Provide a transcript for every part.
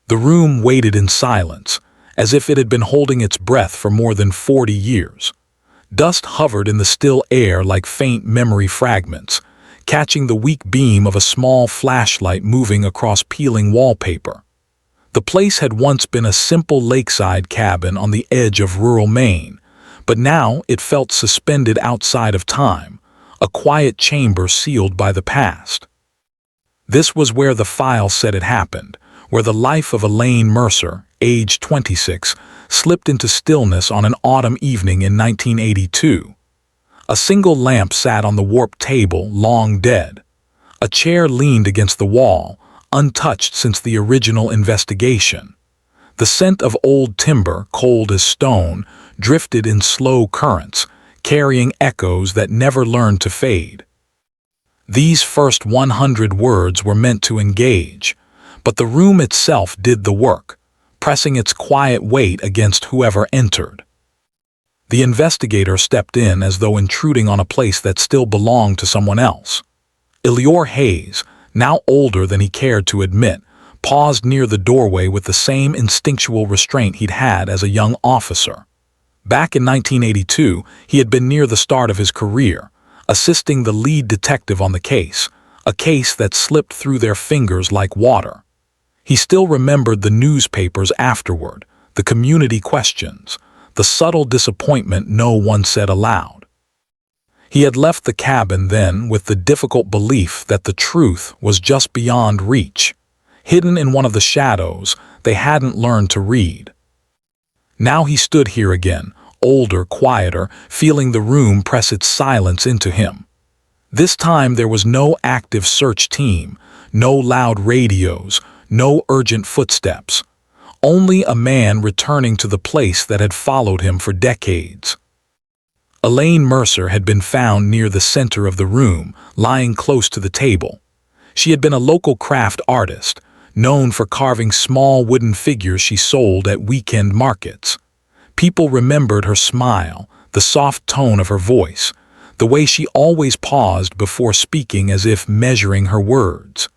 The room waited in silence, as if it had been holding its breath for more than 40 years. Dust hovered in the still air like faint memory fragments, catching the weak beam of a small flashlight moving across peeling wallpaper. The place had once been a simple lakeside cabin on the edge of rural Maine, but now it felt suspended outside of time, a quiet chamber sealed by the past. This was where the file said it happened, where the life of Alaine Mercer, age 26, slipped into stillness on an autumn evening in 1982. A single lamp sat on the warped table, long dead. A chair leaned against the wall, untouched since the original investigation. The scent of old timber, cold as stone, drifted in slow currents, carrying echoes that never learned to fade. These first 100 words were meant to engage, but the room itself did the work, pressing its quiet weight against whoever entered. The investigator stepped in as though intruding on a place that still belonged to someone else. Elior Hayes, now older than he cared to admit, paused near the doorway with the same instinctual restraint he'd had as a young officer. Back in 1982, he had been near the start of his career, assisting the lead detective on the case, a case that slipped through their fingers like water. He still remembered the newspapers afterward, the community questions, the subtle disappointment no one said aloud. He had left the cabin then with the difficult belief that the truth was just beyond reach, hidden in one of the shadows they hadn't learned to read. Now he stood here again, older, quieter, feeling the room press its silence into him. This time there was no active search team, no loud radios, no urgent footsteps. Only a man returning to the place that had followed him for decades. Alaine Mercer had been found near the center of the room, lying close to the table. She had been a local craft artist, known for carving small wooden figures she sold at weekend markets. People remembered her smile, the soft tone of her voice, the way she always paused before speaking as if measuring her words.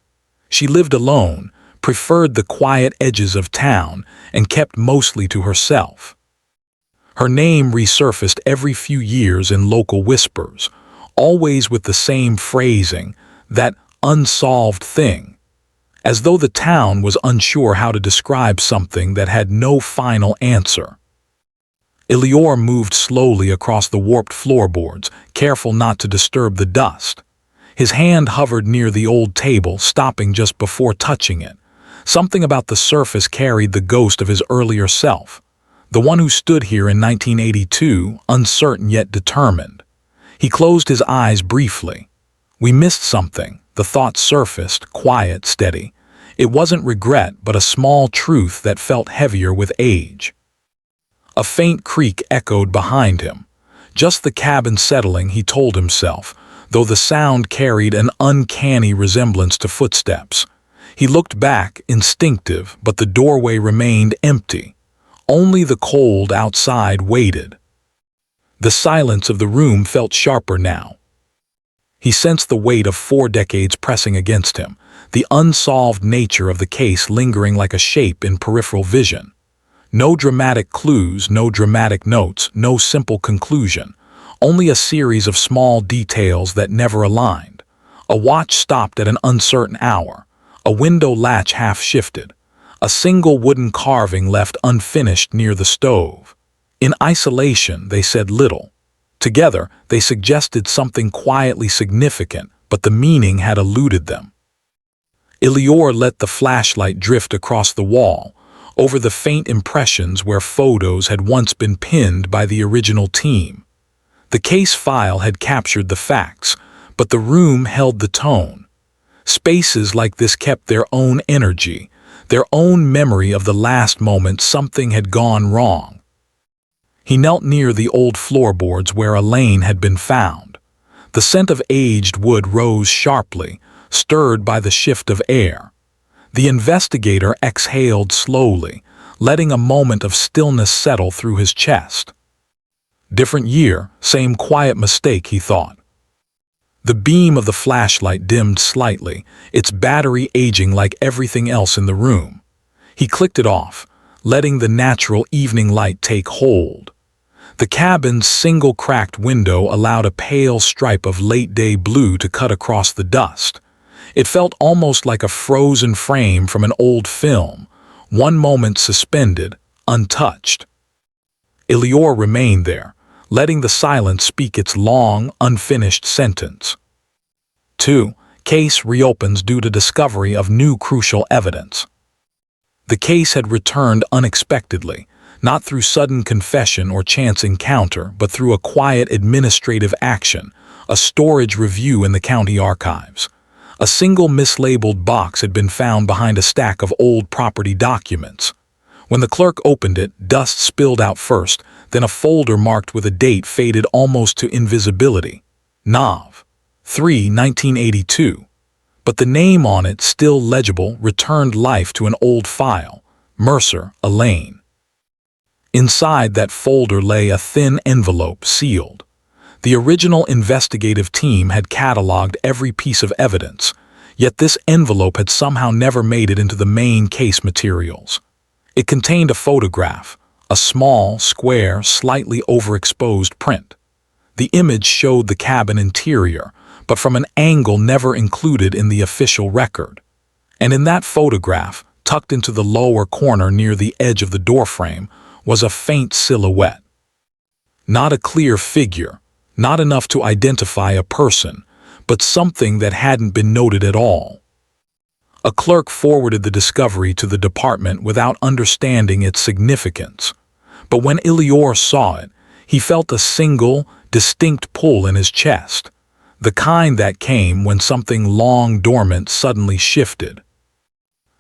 She lived alone, preferred the quiet edges of town, and kept mostly to herself. Her name resurfaced every few years in local whispers, always with the same phrasing, that unsolved thing, as though the town was unsure how to describe something that had no final answer. Elior moved slowly across the warped floorboards, careful not to disturb the dust. His hand hovered near the old table, stopping just before touching it. Something about the surface carried the ghost of his earlier self, the one who stood here in 1982, uncertain yet determined. He closed his eyes briefly. We missed something, the thought surfaced, quiet, steady. It wasn't regret, but a small truth that felt heavier with age. A faint creak echoed behind him. Just the cabin settling, he told himself, though the sound carried an uncanny resemblance to footsteps. He looked back, instinctive, but the doorway remained empty. Only the cold outside waited. The silence of the room felt sharper now. He sensed the weight of 4 decades pressing against him, the unsolved nature of the case lingering like a shape in peripheral vision. No dramatic clues, no dramatic notes, no simple conclusion, only a series of small details that never aligned. A watch stopped at an uncertain hour, a window latch half shifted, a single wooden carving left unfinished near the stove. In isolation, they said little. Together, they suggested something quietly significant, but the meaning had eluded them. Elior let the flashlight drift across the wall, over the faint impressions where photos had once been pinned by the original team. The case file had captured the facts, but the room held the tone. Spaces like this kept their own energy, their own memory of the last moment something had gone wrong. He knelt near the old floorboards where Alaine had been found. The scent of aged wood rose sharply, stirred by the shift of air. The investigator exhaled slowly, letting a moment of stillness settle through his chest. Different year, same quiet mistake, he thought. The beam of the flashlight dimmed slightly, its battery aging like everything else in the room. He clicked it off, letting the natural evening light take hold. The cabin's single cracked window allowed a pale stripe of late-day blue to cut across the dust. It felt almost like a frozen frame from an old film, one moment suspended, untouched. Elior remained there, letting the silence speak its long, unfinished sentence. 2. Case reopens due to discovery of new crucial evidence. The case had returned unexpectedly, not through sudden confession or chance encounter, but through a quiet administrative action, a storage review in the county archives. A single mislabeled box had been found behind a stack of old property documents. When the clerk opened it, dust spilled out first, then a folder marked with a date faded almost to invisibility. Nav. 3, 1982. But the name on it, still legible, returned life to an old file. Mercer, Alaine. Inside that folder lay a thin envelope, sealed. The original investigative team had cataloged every piece of evidence, yet this envelope had somehow never made it into the main case materials. It contained a photograph, a small, square, slightly overexposed print. The image showed the cabin interior, but from an angle never included in the official record. And in that photograph, tucked into the lower corner near the edge of the doorframe, was a faint silhouette. Not a clear figure, not enough to identify a person, but something that hadn't been noted at all. A clerk forwarded the discovery to the department without understanding its significance. But when Elior saw it, he felt a single, distinct pull in his chest, the kind that came when something long dormant suddenly shifted.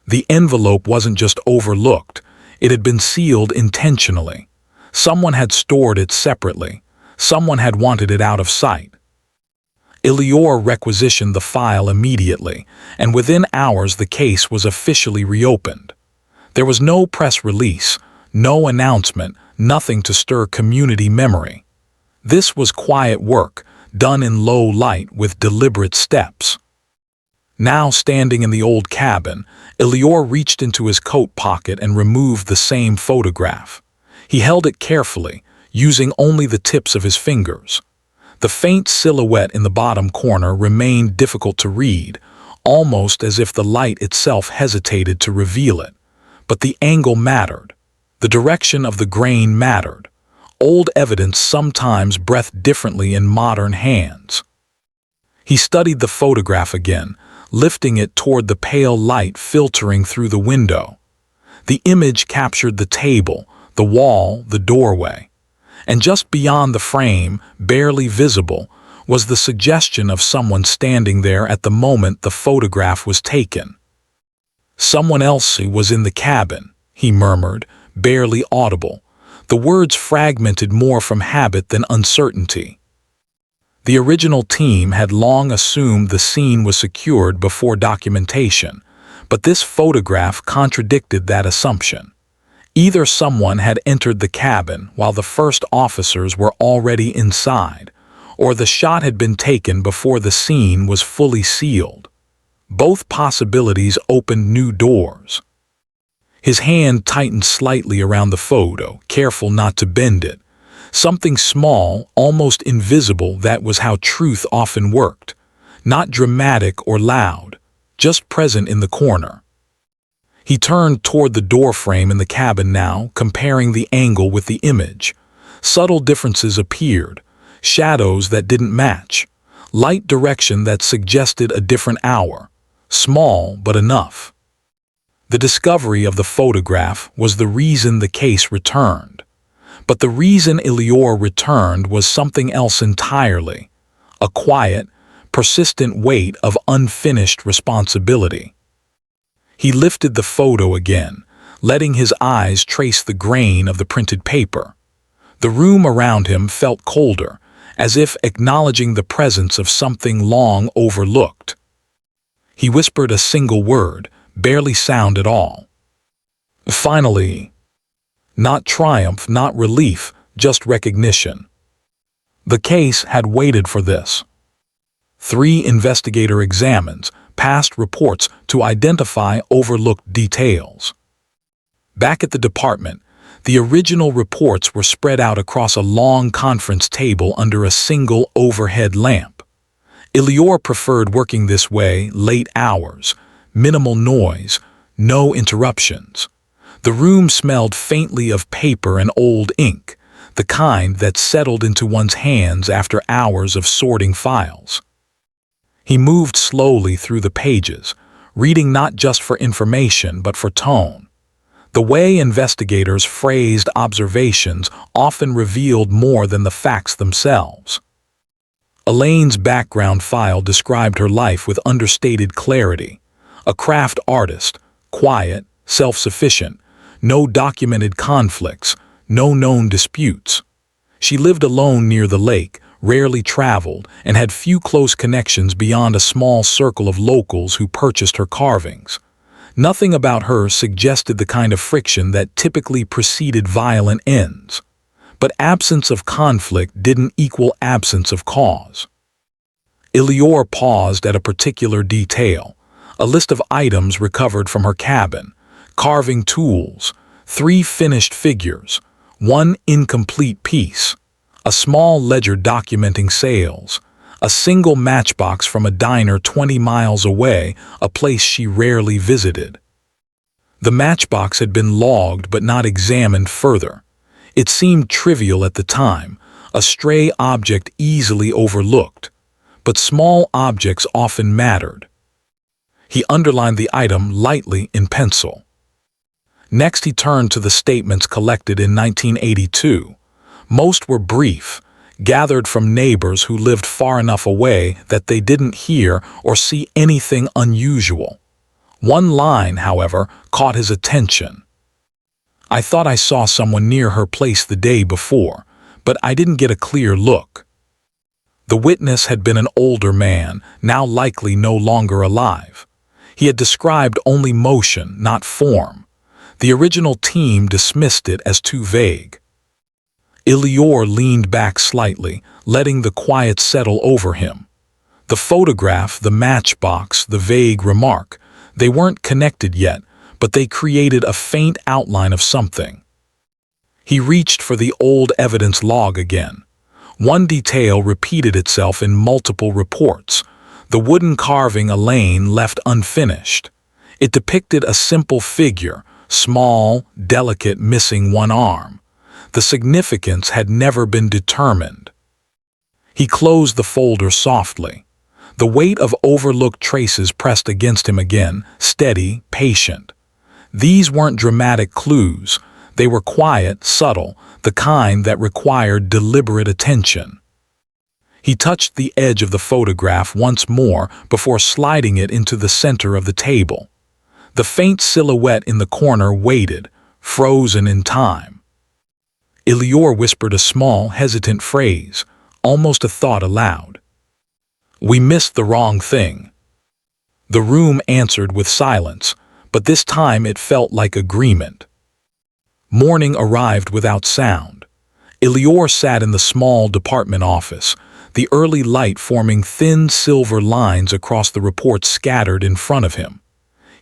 The envelope wasn't just overlooked, it had been sealed intentionally. Someone had stored it separately. Someone had wanted it out of sight. Elior requisitioned the file immediately, and within hours the case was officially reopened. There was no press release, no announcement, nothing to stir community memory. This was quiet work, done in low light with deliberate steps. Now standing in the old cabin, Elior reached into his coat pocket and removed the same photograph. He held it carefully, using only the tips of his fingers. The faint silhouette in the bottom corner remained difficult to read, almost as if the light itself hesitated to reveal it. But the angle mattered. The direction of the grain mattered. Old evidence sometimes breathed differently in modern hands. He studied the photograph again, lifting it toward the pale light filtering through the window. The image captured the table, the wall, the doorway. And just beyond the frame, barely visible, was the suggestion of someone standing there at the moment the photograph was taken. "Someone else was in the cabin," he murmured, barely audible. The words fragmented more from habit than uncertainty. The original team had long assumed the scene was secured before documentation, but this photograph contradicted that assumption. Either someone had entered the cabin while the first officers were already inside, or the shot had been taken before the scene was fully sealed. Both possibilities opened new doors. His hand tightened slightly around the photo, careful not to bend it. Something small, almost invisible, that was how truth often worked. Not dramatic or loud, just present in the corner. He turned toward the doorframe in the cabin now, comparing the angle with the image. Subtle differences appeared, shadows that didn't match, light direction that suggested a different hour. Small, but enough. The discovery of the photograph was the reason the case returned. But the reason Elior returned was something else entirely. A quiet, persistent weight of unfinished responsibility. He lifted the photo again, letting his eyes trace the grain of the printed paper. The room around him felt colder, as if acknowledging the presence of something long overlooked. He whispered a single word, barely sound at all. Finally. Not triumph, not relief, just recognition. The case had waited for this. 3 investigator examines, past reports to identify overlooked details. Back at the department, the original reports were spread out across a long conference table under a single overhead lamp. Elior preferred working this way: late hours, minimal noise, no interruptions. The room smelled faintly of paper and old ink, the kind that settled into one's hands after hours of sorting files. He moved slowly through the pages, reading not just for information but for tone. The way investigators phrased observations often revealed more than the facts themselves. Elaine's background file described her life with understated clarity. A craft artist, quiet, self-sufficient, no documented conflicts, no known disputes. She lived alone near the lake, rarely traveled, and had few close connections beyond a small circle of locals who purchased her carvings. Nothing about her suggested the kind of friction that typically preceded violent ends. But absence of conflict didn't equal absence of cause. Elior paused at a particular detail: a list of items recovered from her cabin, carving tools, 3 finished figures, 1 incomplete piece, a small ledger documenting sales, a single matchbox from a diner 20 miles away, a place she rarely visited. The matchbox had been logged but not examined further. It seemed trivial at the time, a stray object easily overlooked. But small objects often mattered. He underlined the item lightly in pencil. Next he turned to the statements collected in 1982. Most were brief, gathered from neighbors who lived far enough away that they didn't hear or see anything unusual. One line, however, caught his attention. "I thought I saw someone near her place the day before, but I didn't get a clear look." The witness had been an older man, now likely no longer alive. He had described only motion, not form. The original team dismissed it as too vague. Elior leaned back slightly, letting the quiet settle over him. The photograph, the matchbox, the vague remark, they weren't connected yet, but they created a faint outline of something. He reached for the old evidence log again. One detail repeated itself in multiple reports: the wooden carving Alaine left unfinished. It depicted a simple figure, small, delicate, missing one arm. The significance had never been determined. He closed the folder softly. The weight of overlooked traces pressed against him again, steady, patient. These weren't dramatic clues. They were quiet, subtle, the kind that required deliberate attention. He touched the edge of the photograph once more before sliding it into the center of the table. The faint silhouette in the corner waited, frozen in time. Elior whispered a small, hesitant phrase, almost a thought aloud. "We missed the wrong thing." The room answered with silence, but this time it felt like agreement. Morning arrived without sound. Elior sat in the small department office, the early light forming thin silver lines across the reports scattered in front of him.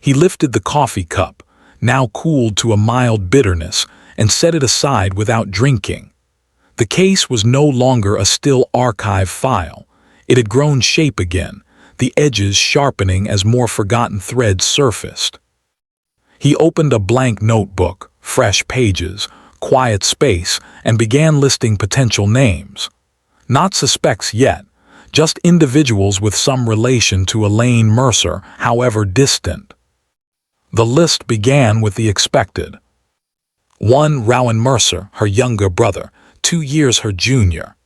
He lifted the coffee cup, now cooled to a mild bitterness, and set it aside without drinking. The case was no longer a still archive file. It had grown shape again, the edges sharpening as more forgotten threads surfaced. He opened a blank notebook, fresh pages, quiet space, and began listing potential names. Not suspects yet, just individuals with some relation to Alaine Mercer, however distant. The list began with the expected. 1. Alaine Mercer, her younger brother, 2 years her junior.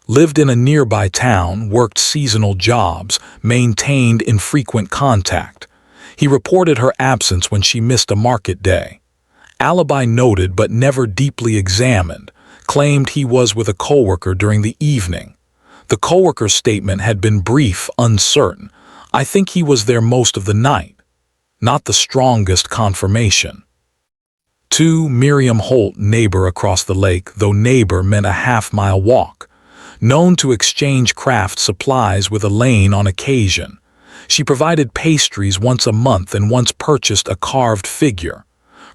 Lived in a nearby town, worked seasonal jobs, maintained infrequent contact. He reported her absence when she missed a market day. Alibi noted but never deeply examined, claimed he was with a coworker during the evening. The coworker's statement had been brief, uncertain. "I think he was there most of the night." Not the strongest confirmation. 2. Miriam Holt, neighbor across the lake, though neighbor meant a half-mile walk. Known to exchange craft supplies with Alaine on occasion. She provided pastries once a month and once purchased a carved figure.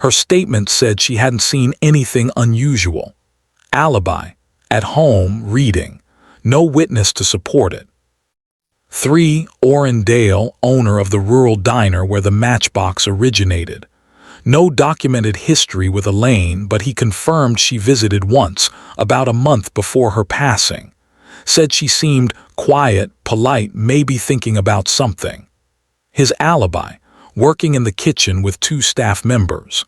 Her statement said she hadn't seen anything unusual. Alibi, at home, reading. No witness to support it. 3. Orrin Dale, owner of the rural diner where the matchbox originated. No documented history with Alaine, but he confirmed she visited once, about a month before her passing. Said she seemed quiet, polite, maybe thinking about something. His alibi, working in the kitchen with 2 staff members.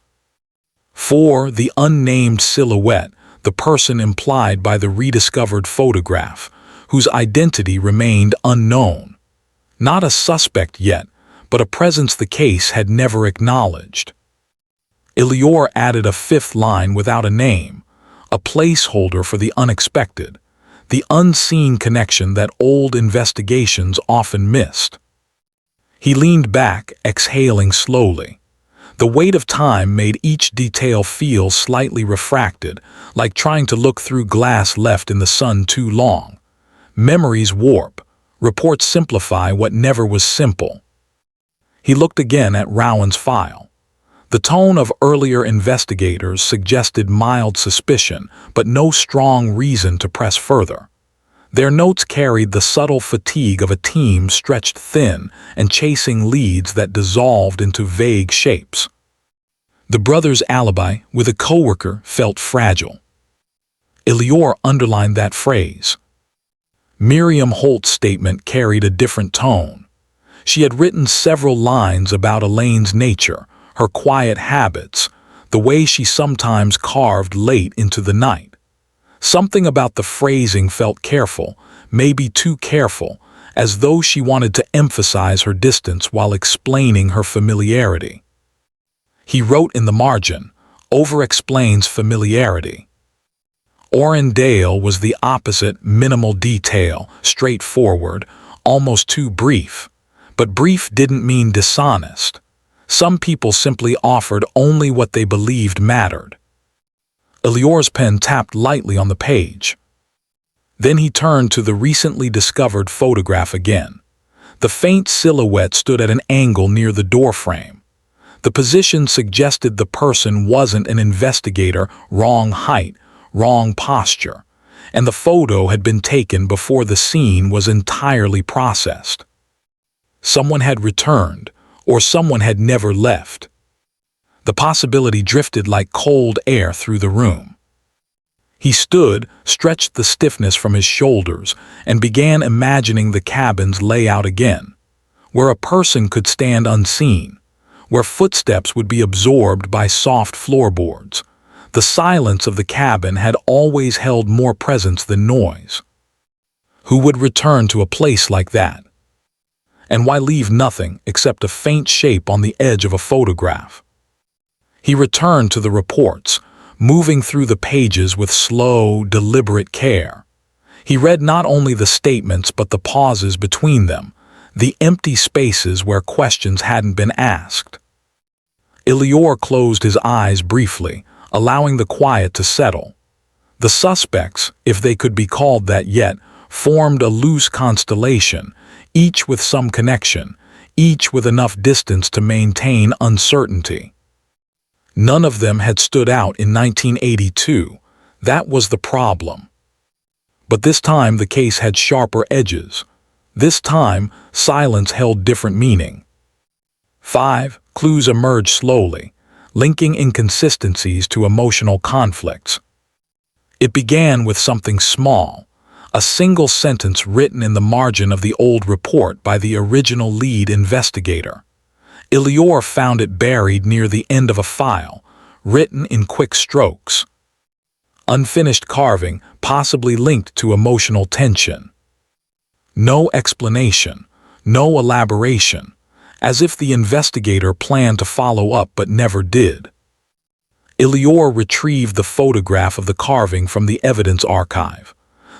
4. The unnamed silhouette, the person implied by the rediscovered photograph, whose identity remained unknown. Not a suspect yet, but a presence the case had never acknowledged. Elior added a 5th line without a name, a placeholder for the unexpected, the unseen connection that old investigations often missed. He leaned back, exhaling slowly. The weight of time made each detail feel slightly refracted, like trying to look through glass left in the sun too long. Memories warp, reports simplify what never was simple. He looked again at Rowan's file. The tone of earlier investigators suggested mild suspicion, but no strong reason to press further. Their notes carried the subtle fatigue of a team stretched thin and chasing leads that dissolved into vague shapes. The brothers' alibi with a coworker felt fragile. Elior underlined that phrase. Miriam Holt's statement carried a different tone. She had written several lines about Elaine's nature, her quiet habits, the way she sometimes carved late into the night. Something about the phrasing felt careful, maybe too careful, as though she wanted to emphasize her distance while explaining her familiarity. He wrote in the margin, "Over-explains familiarity." Orrin Dale was the opposite, minimal detail, straightforward, almost too brief. But brief didn't mean dishonest. Some people simply offered only what they believed mattered. Elior's pen tapped lightly on the page. Then he turned to the recently discovered photograph again. The faint silhouette stood at an angle near the doorframe. The position suggested the person wasn't an investigator, wrong height, wrong posture, and the photo had been taken before the scene was entirely processed. Someone had returned, or someone had never left. The possibility drifted like cold air through the room. He stood, stretched the stiffness from his shoulders, and began imagining the cabin's layout again, where a person could stand unseen, where footsteps would be absorbed by soft floorboards. The silence of the cabin had always held more presence than noise. Who would return to a place like that? And why leave nothing except a faint shape on the edge of a photograph? He returned to the reports, moving through the pages with slow, deliberate care. He read not only the statements but the pauses between them, the empty spaces where questions hadn't been asked. Elior closed his eyes briefly, allowing the quiet to settle. The suspects, if they could be called that yet, formed a loose constellation, each with some connection, each with enough distance to maintain uncertainty. None of them had stood out in 1982. That was the problem. But this time the case had sharper edges. This time, silence held different meaning. 5. Clues emerged slowly, linking inconsistencies to emotional conflicts. It began with something small, a single sentence written in the margin of the old report by the original lead investigator. Elior found it buried near the end of a file, written in quick strokes. Unfinished carving, possibly linked to emotional tension. No explanation, no elaboration, as if the investigator planned to follow up but never did. Elior retrieved the photograph of the carving from the evidence archive.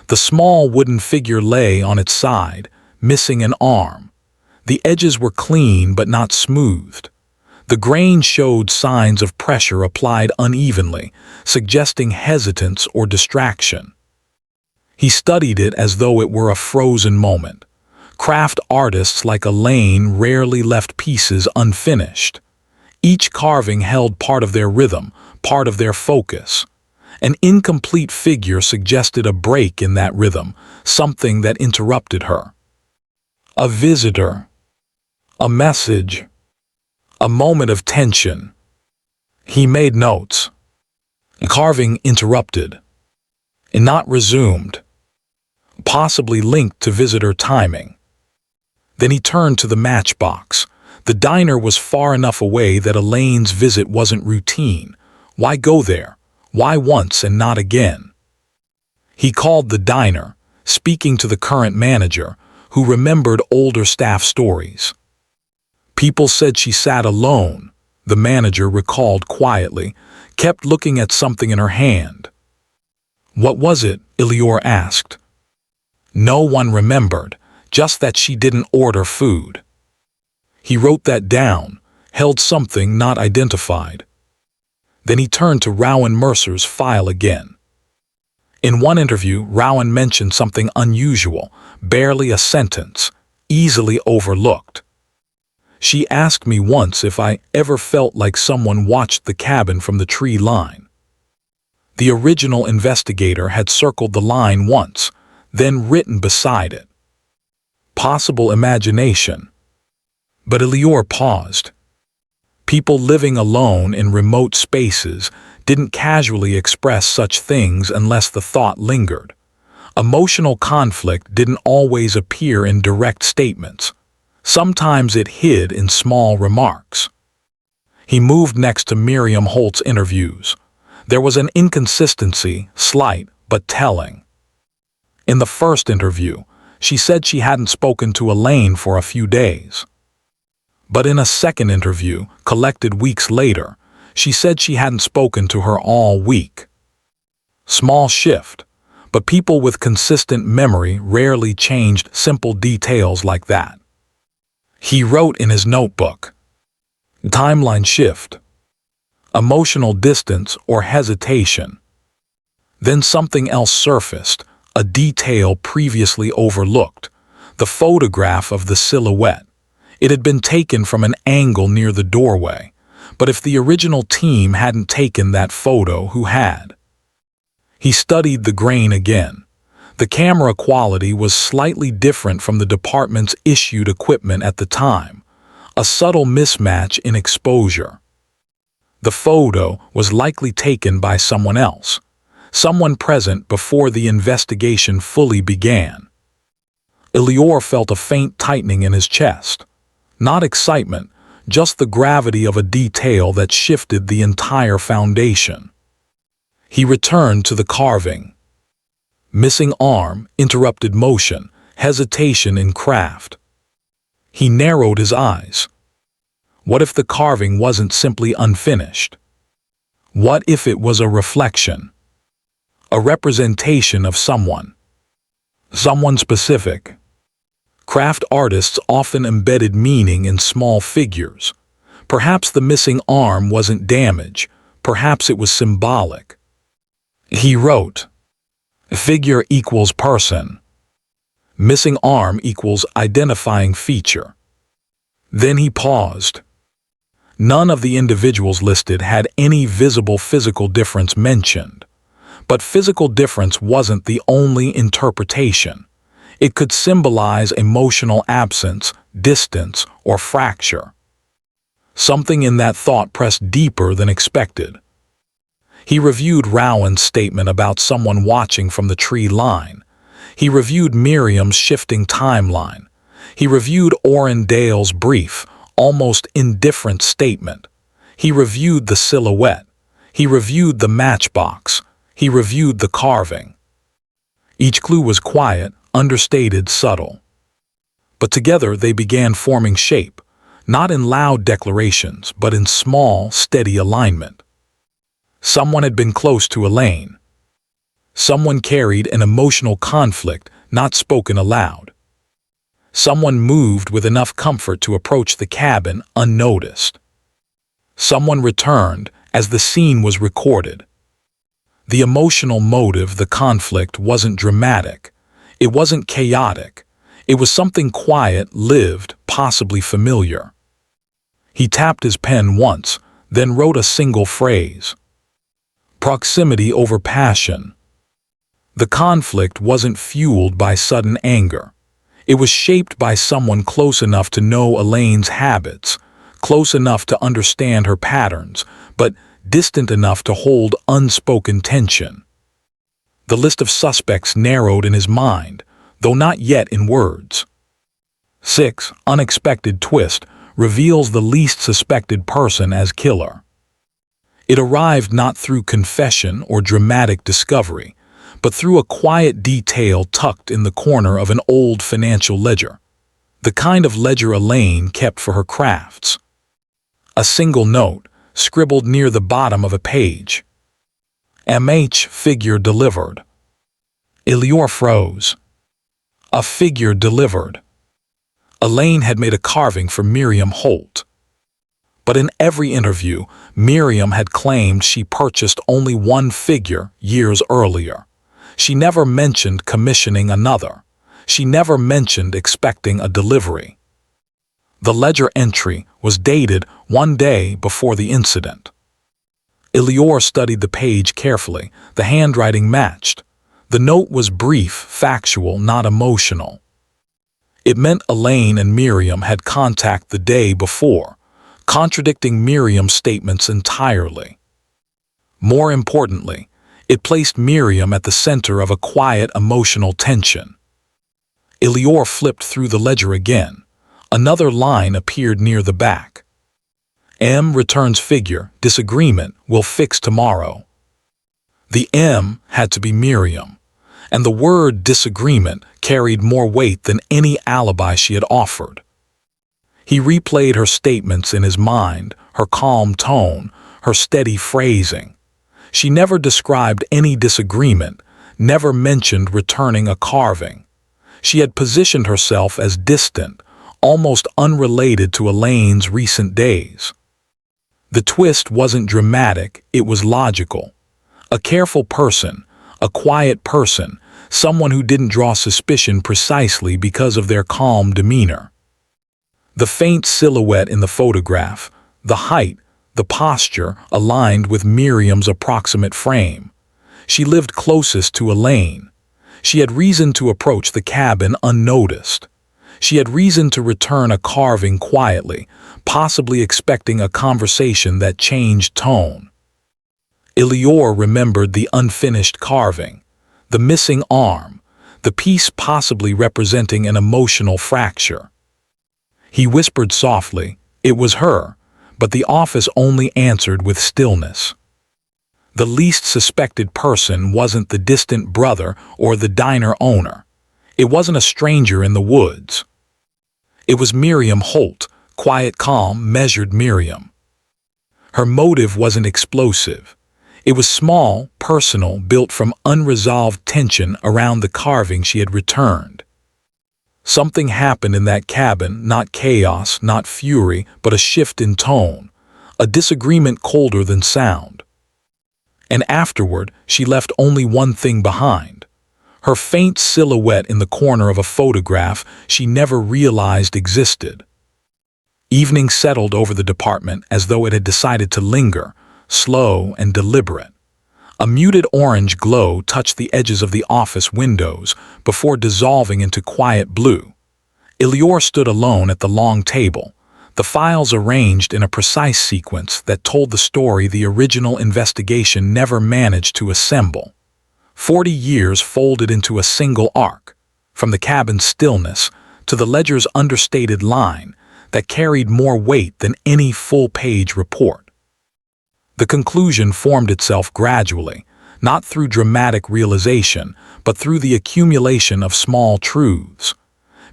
The small wooden figure lay on its side, missing an arm. The edges were clean but not smoothed. The grain showed signs of pressure applied unevenly, suggesting hesitance or distraction. He studied it as though it were a frozen moment. Craft artists like Alaine rarely left pieces unfinished. Each carving held part of their rhythm, part of their focus. An incomplete figure suggested a break in that rhythm, something that interrupted her. A visitor. A message. A moment of tension. He made notes. Carving interrupted. And not resumed. Possibly linked to visitor timing. Then he turned to the matchbox. The diner was far enough away that Elaine's visit wasn't routine. Why go there? Why once and not again? He called the diner, speaking to the current manager, who remembered older staff stories. People said she sat alone, the manager recalled quietly, kept looking at something in her hand. What was it? Elior asked. No one remembered, just that she didn't order food. He wrote that down, held something not identified. Then he turned to Alaine Mercer's file again. In one interview, Alaine mentioned something unusual, barely a sentence, easily overlooked. She asked me once if I ever felt like someone watched the cabin from the tree line. The original investigator had circled the line once, then written beside it. Possible imagination. But Elior paused. People living alone in remote spaces didn't casually express such things unless the thought lingered. Emotional conflict didn't always appear in direct statements. Sometimes it hid in small remarks. He moved next to Miriam Holt's interviews. There was an inconsistency, slight but telling. In the first interview, she said she hadn't spoken to Alaine for a few days. But in a second interview, collected weeks later, she said she hadn't spoken to her all week. Small shift, but people with consistent memory rarely changed simple details like that. He wrote in his notebook, timeline shift, emotional distance or hesitation. Then something else surfaced, a detail previously overlooked, the photograph of the silhouette. It had been taken from an angle near the doorway, but if the original team hadn't taken that photo, who had? He studied the grain again. The camera quality was slightly different from the department's issued equipment at the time, a subtle mismatch in exposure. The photo was likely taken by someone else, someone present before the investigation fully began. Elior felt a faint tightening in his chest. Not excitement, just the gravity of a detail that shifted the entire foundation. He returned to the carving. Missing arm, interrupted motion, hesitation in craft. He narrowed his eyes. What if the carving wasn't simply unfinished? What if it was a reflection? A representation of someone? Someone specific? Craft artists often embedded meaning in small figures. Perhaps the missing arm wasn't damage, perhaps it was symbolic. He wrote, figure equals person. Missing arm equals identifying feature. Then he paused. None of the individuals listed had any visible physical difference mentioned. But physical difference wasn't the only interpretation. It could symbolize emotional absence, distance, or fracture. Something in that thought pressed deeper than expected. He reviewed Rowan's statement about someone watching from the tree line. He reviewed Miriam's shifting timeline. He reviewed Orrin Dale's brief, almost indifferent statement. He reviewed the silhouette. He reviewed the matchbox. He reviewed the carving. Each clue was quiet, understated, subtle. But together they began forming shape, not in loud declarations, but in small, steady alignment. Someone had been close to Alaine. Someone carried an emotional conflict not spoken aloud. Someone moved with enough comfort to approach the cabin unnoticed. Someone returned as the scene was recorded. The emotional motive, the conflict, wasn't dramatic. It wasn't chaotic. It was something quiet, lived, possibly familiar. He tapped his pen once, then wrote a single phrase. Proximity over passion. The conflict wasn't fueled by sudden anger. It was shaped by someone close enough to know Alaine's habits, close enough to understand her patterns, but distant enough to hold unspoken tension. The list of suspects narrowed in his mind, though not yet in words. 6. Unexpected twist reveals the least suspected person as killer. It arrived not through confession or dramatic discovery, but through a quiet detail tucked in the corner of an old financial ledger, the kind of ledger Alaine kept for her crafts. A single note, scribbled near the bottom of a page. MH figure delivered. Elior froze. A figure delivered. Alaine had made a carving for Miriam Holt. But in every interview, Miriam had claimed she purchased only one figure years earlier. She never mentioned commissioning another. She never mentioned expecting a delivery. The ledger entry was dated one day before the incident. Elior studied the page carefully. The handwriting matched. The note was brief, factual, not emotional. It meant Alaine and Miriam had contact the day before, contradicting Miriam's statements entirely. More importantly, it placed Miriam at the center of a quiet emotional tension. Elior flipped through the ledger again. Another line appeared near the back. M returns figure, disagreement, will fix tomorrow. The M had to be Miriam, and the word disagreement carried more weight than any alibi she had offered. He replayed her statements in his mind, her calm tone, her steady phrasing. She never described any disagreement, never mentioned returning a carving. She had positioned herself as distant, almost unrelated to Alaine's recent days. The twist wasn't dramatic, it was logical. A careful person, a quiet person, someone who didn't draw suspicion precisely because of their calm demeanor. The faint silhouette in the photograph, the height, the posture aligned with Miriam's approximate frame. She lived closest to Alaine. She had reason to approach the cabin unnoticed. She had reason to return a carving quietly, possibly expecting a conversation that changed tone. Elior remembered the unfinished carving, the missing arm, the piece possibly representing an emotional fracture. He whispered softly, "It was her," but the office only answered with stillness. The least suspected person wasn't the distant brother or the diner owner. It wasn't a stranger in the woods. It was Miriam Holt, quiet, calm, measured Miriam. Her motive wasn't explosive. It was small, personal, built from unresolved tension around the carving she had returned. Something happened in that cabin, not chaos, not fury, but a shift in tone, a disagreement colder than sound. And afterward, she left only one thing behind. Her faint silhouette in the corner of a photograph she never realized existed. Evening settled over the department as though it had decided to linger, slow and deliberate. A muted orange glow touched the edges of the office windows before dissolving into quiet blue. Elior stood alone at the long table, the files arranged in a precise sequence that told the story the original investigation never managed to assemble. 40 years folded into a single arc, from the cabin's stillness to the ledger's understated line that carried more weight than any full-page report. The conclusion formed itself gradually, not through dramatic realization, but through the accumulation of small truths.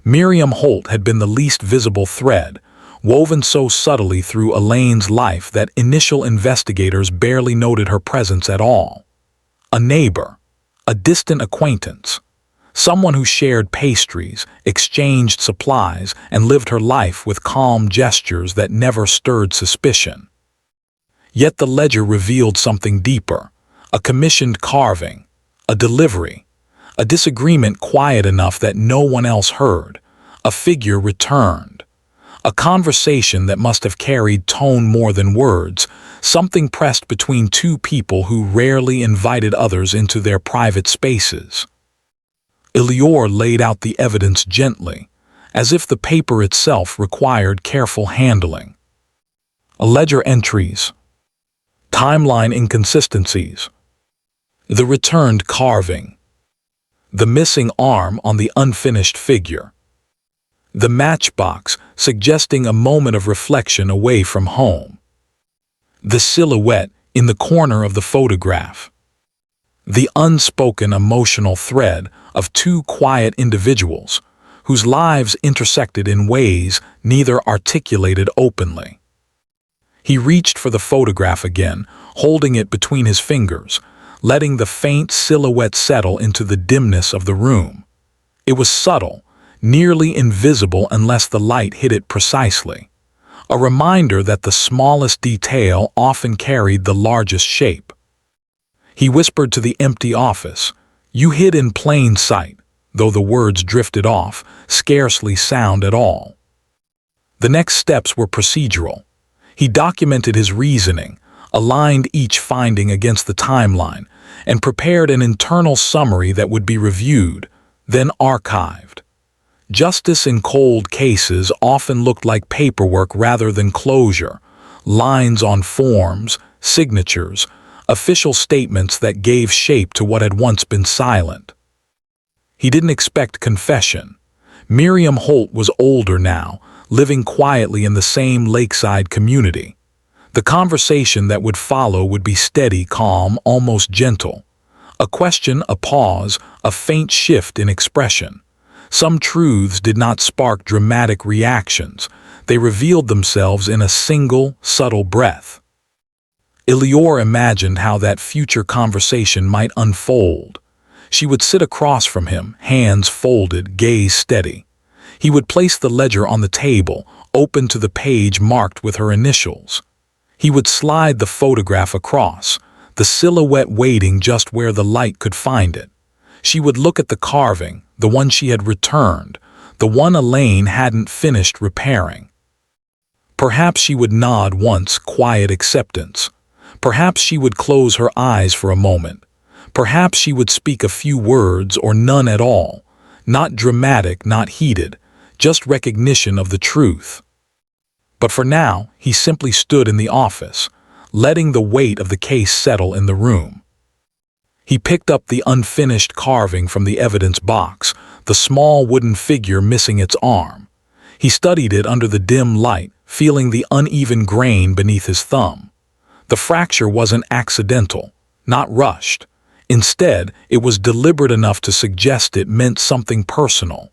Miriam Holt had been the least visible thread, woven so subtly through Alaine's life that initial investigators barely noted her presence at all. A neighbor, a distant acquaintance, someone who shared pastries, exchanged supplies, and lived her life with calm gestures that never stirred suspicion. Yet the ledger revealed something deeper, a commissioned carving, a delivery, a disagreement quiet enough that no one else heard, a figure returned, A conversation that must have carried tone more than words, something pressed between two people who rarely invited others into their private spaces. Elior laid out the evidence gently, as if the paper itself required careful handling. Ledger entries, timeline inconsistencies, the returned carving, the missing arm on the unfinished figure, the matchbox suggesting a moment of reflection away from home, the silhouette in the corner of the photograph, the unspoken emotional thread of two quiet individuals whose lives intersected in ways neither articulated openly. He reached for the photograph again, holding it between his fingers, letting the faint silhouette settle into the dimness of the room. It was subtle, nearly invisible unless the light hit it precisely. A reminder that the smallest detail often carried the largest shape. He whispered to the empty office, "You hid in plain sight," though the words drifted off, scarcely sound at all. The next steps were procedural. He documented his reasoning, aligned each finding against the timeline, and prepared an internal summary that would be reviewed, then archived. Justice in cold cases often looked like paperwork rather than closure, lines on forms, signatures, official statements that gave shape to what had once been silent. He didn't expect confession. Miriam Holt was older now, living quietly in the same Lakeside community. The conversation that would follow would be steady, calm, almost gentle. A question, a pause, a faint shift in expression. Some truths did not spark dramatic reactions. They revealed themselves in a single, subtle breath. Elior imagined how that future conversation might unfold. She would sit across from him, hands folded, gaze steady. He would place the ledger on the table, open to the page marked with her initials. He would slide the photograph across, the silhouette waiting just where the light could find it. She would look at the carving, the one she had returned, the one Alaine hadn't finished repairing. Perhaps she would nod once, quiet acceptance. Perhaps she would close her eyes for a moment. Perhaps she would speak a few words or none at all. Not dramatic, not heated, just recognition of the truth. But for now, he simply stood in the office, letting the weight of the case settle in the room. He picked up the unfinished carving from the evidence box, the small wooden figure missing its arm. He studied it under the dim light, feeling the uneven grain beneath his thumb. The fracture wasn't accidental, not rushed. Instead, it was deliberate enough to suggest it meant something personal.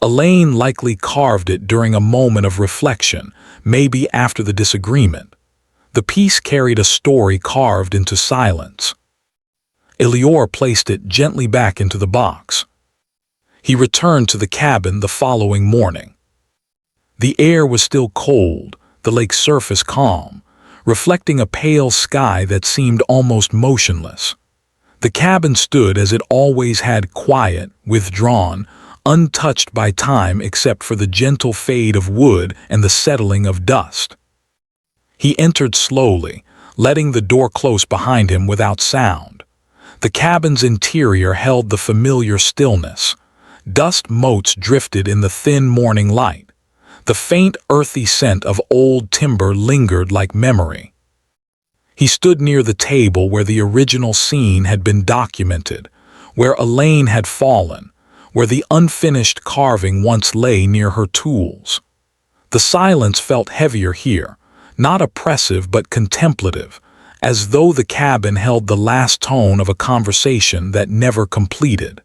Alaine likely carved it during a moment of reflection, maybe after the disagreement. The piece carried a story carved into silence. Elior placed it gently back into the box. He returned to the cabin the following morning. The air was still cold, the lake's surface calm, reflecting a pale sky that seemed almost motionless. The cabin stood as it always had, quiet, withdrawn, untouched by time except for the gentle fade of wood and the settling of dust. He entered slowly, letting the door close behind him without sound. The cabin's interior held the familiar stillness. Dust motes drifted in the thin morning light. The faint, earthy scent of old timber lingered like memory. He stood near the table where the original scene had been documented, where Alaine had fallen, where the unfinished carving once lay near her tools. The silence felt heavier here, not oppressive but contemplative, as though the cabin held the last tone of a conversation that never completed.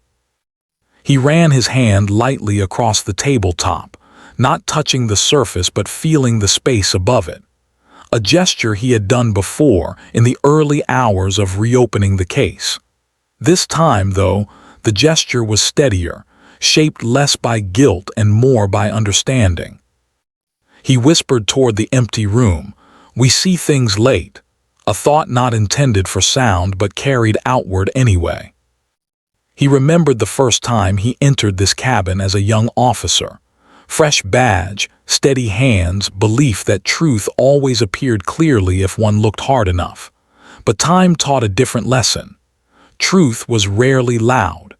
He ran his hand lightly across the tabletop, not touching the surface but feeling the space above it. A gesture he had done before in the early hours of reopening the case. This time, though, the gesture was steadier, shaped less by guilt and more by understanding. He whispered toward the empty room, "We see things late," a thought not intended for sound but carried outward anyway. He remembered the first time he entered this cabin as a young officer. Fresh badge, steady hands, belief that truth always appeared clearly if one looked hard enough. But time taught a different lesson. Truth was rarely loud.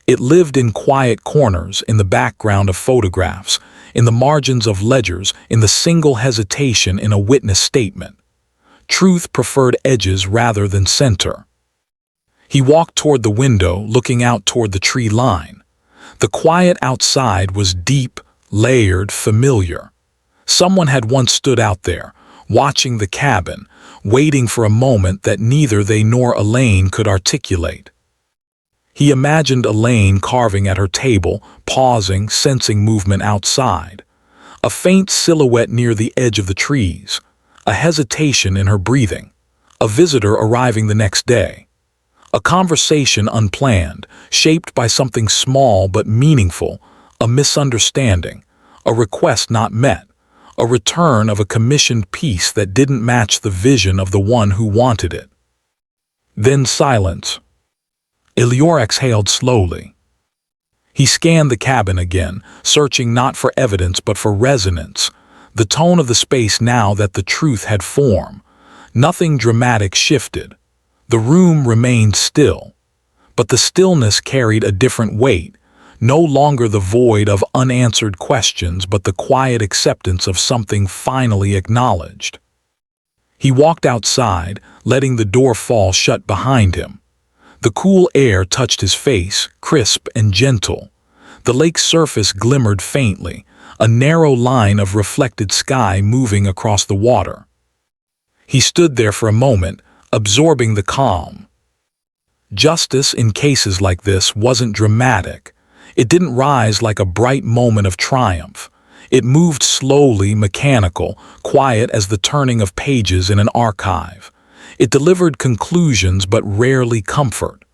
It lived in quiet corners, in the background of photographs, in the margins of ledgers, in the single hesitation in a witness statement. Truth preferred edges rather than center. He walked toward the window, looking out toward the tree line. The quiet outside was deep, layered, familiar. Someone had once stood out there, watching the cabin, waiting for a moment that neither they nor Alaine could articulate. He imagined Alaine carving at her table, pausing, sensing movement outside. A faint silhouette near the edge of the trees. A hesitation in her breathing. A visitor arriving the next day. A conversation unplanned, shaped by something small but meaningful, a misunderstanding, a request not met, a return of a commissioned piece that didn't match the vision of the one who wanted it. Then silence. Elior exhaled slowly. He scanned the cabin again, searching not for evidence but for resonance, the tone of the space now that the truth had form. Nothing dramatic shifted. The room remained still, but the stillness carried a different weight, no longer the void of unanswered questions but the quiet acceptance of something finally acknowledged. He walked outside, letting the door fall shut behind him. The cool air touched his face, crisp and gentle. The lake's surface glimmered faintly, a narrow line of reflected sky moving across the water. He stood there for a moment, absorbing the calm. Justice in cases like this wasn't dramatic. It didn't rise like a bright moment of triumph. It moved slowly, mechanical, quiet as the turning of pages in an archive. It delivered conclusions but rarely comfort.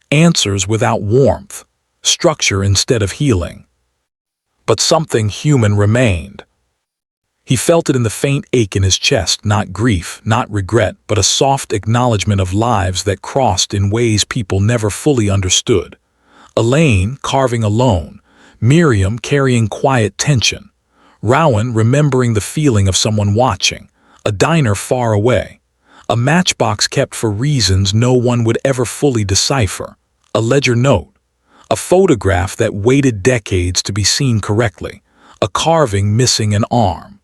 Answers without warmth. Structure instead of healing. But something human remained. He felt it in the faint ache in his chest, not grief, not regret, but a soft acknowledgement of lives that crossed in ways people never fully understood. Alaine carving alone, Miriam carrying quiet tension, Rowan remembering the feeling of someone watching, a diner far away, a matchbox kept for reasons no one would ever fully decipher, a ledger note, a photograph that waited decades to be seen correctly, a carving missing an arm.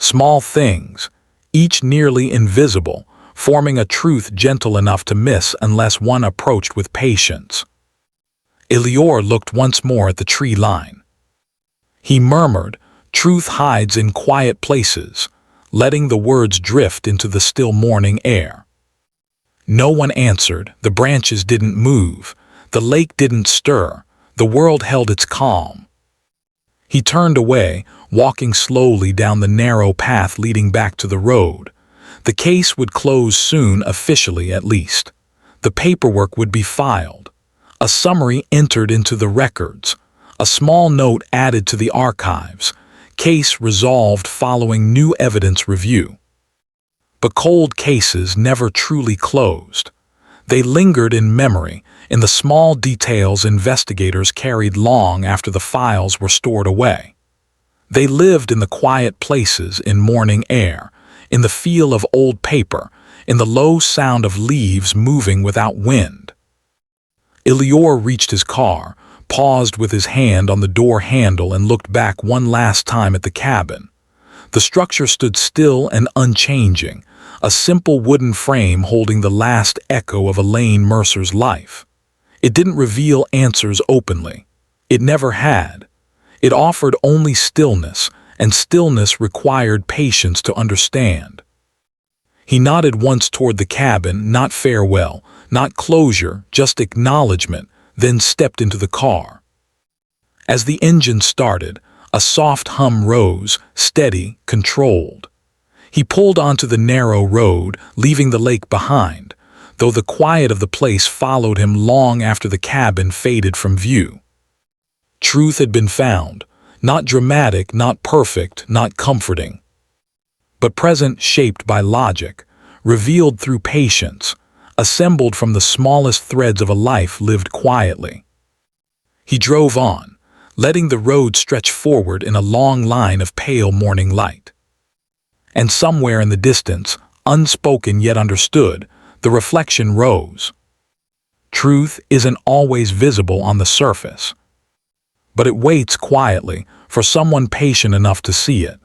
Small things, each nearly invisible, forming a truth gentle enough to miss unless one approached with patience. Elior looked once more at the tree line. He murmured, "Truth hides in quiet places," letting the words drift into the still morning air. No one answered, the branches didn't move, the lake didn't stir, the world held its calm. He turned away, walking slowly down the narrow path leading back to the road. The case would close soon, officially at least. The paperwork would be filed. A summary entered into the records. A small note added to the archives. Case resolved following new evidence review. But cold cases never truly closed. They lingered in memory, in the small details investigators carried long after the files were stored away. They lived in the quiet places, in morning air, in the feel of old paper, in the low sound of leaves moving without wind. Elior reached his car, paused with his hand on the door handle and looked back one last time at the cabin. The structure stood still and unchanging, a simple wooden frame holding the last echo of Alaine Mercer's life. It didn't reveal answers openly. It never had. It offered only stillness, and stillness required patience to understand. He nodded once toward the cabin, not farewell, not closure, just acknowledgement, then stepped into the car. As the engine started, a soft hum rose, steady, controlled. He pulled onto the narrow road, leaving the lake behind, though the quiet of the place followed him long after the cabin faded from view. Truth had been found, not dramatic, not perfect, not comforting, but present, shaped by logic, revealed through patience, assembled from the smallest threads of a life lived quietly. He drove on, letting the road stretch forward in a long line of pale morning light. And somewhere in the distance, unspoken yet understood, the reflection rose. Truth isn't always visible on the surface, but it waits quietly for someone patient enough to see it.